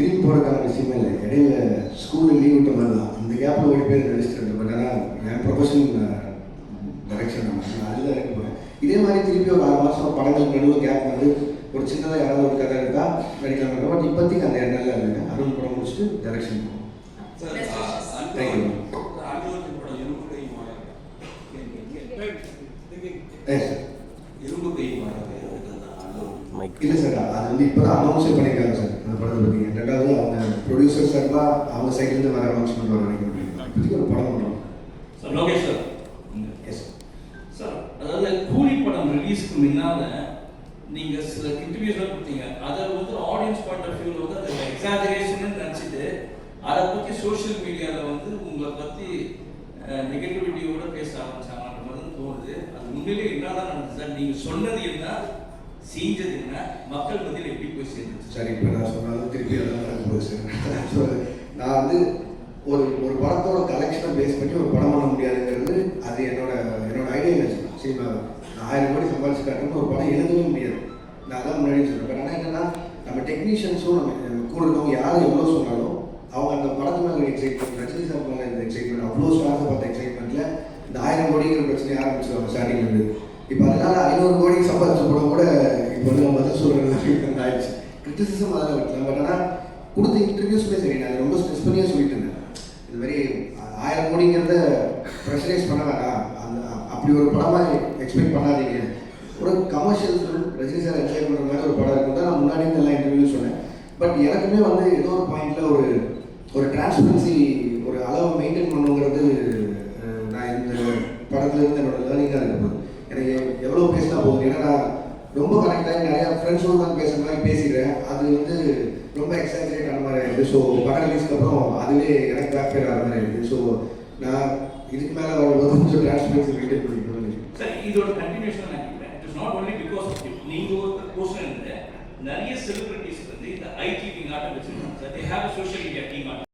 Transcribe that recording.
திரும்பி போகிறதுக்கான விஷயமே இல்லை. இடையில ஸ்கூலில் லீவ் விட்ட மாதிரி தான். இந்த கேப்பில் ஓடி போய் நடிச்சிட்டு பட் ஆனால் என் ப்ரொஃபஷனல் டைரக்ஷன் நான் அதில் இருக்க போகிறேன். இதே மாதிரி திருப்பி ஒரு 6 மாதம் படங்களுக்கு நடுவில் கேப் வந்து ஒரு சின்னதாக யாராவது ஒரு கதை எடுத்தால் நடிக்கலாம். பட் இப்போதைக்கு அந்த எண்ணெல்லாம் இல்லைங்க. அருண் படம் முடிச்சுட்டு டைரக்ஷன் போகும். தேங்க்யூ. இல்லை சார், அது வந்து இப்போ தான் அனௌன்ஸே பண்ணியிருக்காங்க சார் அந்த படத்தை பற்றி. ரெண்டாவது அவங்க ப்ரொடியூசர் சார்பாக அவங்க சைட்லேருந்து வர அனௌன்ஸ்மெண்ட் வர நினைக்கிறேன். இப்போதைக்கு ஒரு படம் பண்ணுறோம் sir. Lokesh sir. Yes sir, அதாவது கூலி படம் ரிலீஸ்க்கு முன்னால் நீங்கள் சில இன்டர்வியூஸ்லாம் கொடுத்தீங்க. அதை வந்து ஆடியன்ஸ் பாயிண்ட் ஆஃப் வியூவில் வந்து அதை எக்ஸாஜரேஷன் நினச்சிட்டு அதை பற்றி சோஷியல் மீடியாவில் வந்து உங்களை பற்றி நெகட்டிவிட்டியோட பேச ஆரம்பிச்சாங்கன்ற மாதிரி தோணுது. அது உண்மையிலே என்னதான் நடந்துச்சு சார்? நீங்கள் சொன்னது என்ன, செஞ்சது என்ன, மக்கள் மத்தியில் எப்படி போய் சேர்ந்துச்சு? சரி, இப்போ நான் சொன்னாலும் திருப்பி அதான் நடக்க போகுது சார். நான் வந்து ஒரு படத்தோட கலெக்ஷனை பேஸ் பண்ணி ஒரு படம் பண்ண முடியாதுங்கிறது அது என்னோட ஐடியா இல்லை. சரி, நான் 1000 கோடி சம்பாதிச்சு காட்டணும்னு ஒரு படம் எழுதவே முடியாது. நான் அதான் முன்னாடி சொல்கிறேன். பட் ஆனால் என்னென்னா நம்ம டெக்னீஷியன்ஸும் நம்ம கூட இருக்கவங்க யாரும் எவ்வளோ சொன்னாலும் அவங்க அந்த படத்து மேலே எக்ஸைட்மெண்ட், ரஜினி சார் மேலே இந்த எக்ஸைட்மெண்ட், அவ்வளோ ஸ்டார்ஸை பார்த்த எக்ஸைட்மெண்ட்டில் இந்த 1000 கோடிங்கிற பிரச்சனையை ஆரம்பிச்சிருவாங்க ஸ்டார்டிங்லேருந்து. இப்போ அதனால் 500 கோடி சம்பாதிச்ச படம் கூட இப்போ வந்து நம்ம பதில் சொல்கிறது ஆயிடுச்சு. கிரிட்டிசிசம் அதெல்லாம் வைக்கலாம். பட் ஆனால் கொடுத்த இன்டர்வியூஸ்மே சரி, நான் ரொம்ப ஸ்ட்ரெஸ் பண்ணியே சொல்லிட்டு இருந்தேன். இது மாதிரி 1000 கோடிங்கிறத ப்ரெஷரைஸ் பண்ண வேணாம், அந்த அப்படி ஒரு படமாக எக்ஸ்பெக்ட் பண்ணாதீங்க. ஒரு commercial film Rajini sir enjoy பண்ணுற மாதிரி ஒரு படம் இருக்கும் தான் நான் முன்னாடி எல்லா இன்டர்வியூவும் சொன்னேன். பட் எனக்குமே வந்து ஏதோ ஒரு பாயிண்டில் ஒரு டிரான்ஸ்பரன்சி, ஒரு அளவை மெயின்டைன் பண்ணுங்கிறது நான் இந்த படத்துல இருந்து என்னோட லேர்னிங்காக இருக்கும்போது எனக்கு எவ்வளோ பேசினா போகுது. ஏன்னா நான் ரொம்ப கனெக்டாகி நிறையா ஃப்ரெண்ட்ஸோடு தான் பேசுகிற மாதிரி பேசிக்கிறேன். அது வந்து ரொம்ப எக்ஸாஜரேட் ஆன மாதிரி ஆகிடுது. ஸோ படம் ரிலீஸ்க்கு அப்புறம் அதுவே எனக்கு பேக் ஃபேர் ஆகிற மாதிரி ஆகிடுது. ஸோ நான் இதுக்கு மேலே வரும்போது கொஞ்சம் டிரான்ஸ்பரன்சி மெயின்டைன் பண்ணிக்கணும் சார். இதோட கண்டினியூஷன் நினைக்கிறேன். It is not only because of it. நீங்கள் ஒரு போஸ்டர் நிறைய செலிபிரிட்டிஸ் வந்து இந்த ஐடி விங் ஆட்டம் வச்சுருக்காங்க sir. They have a social media team.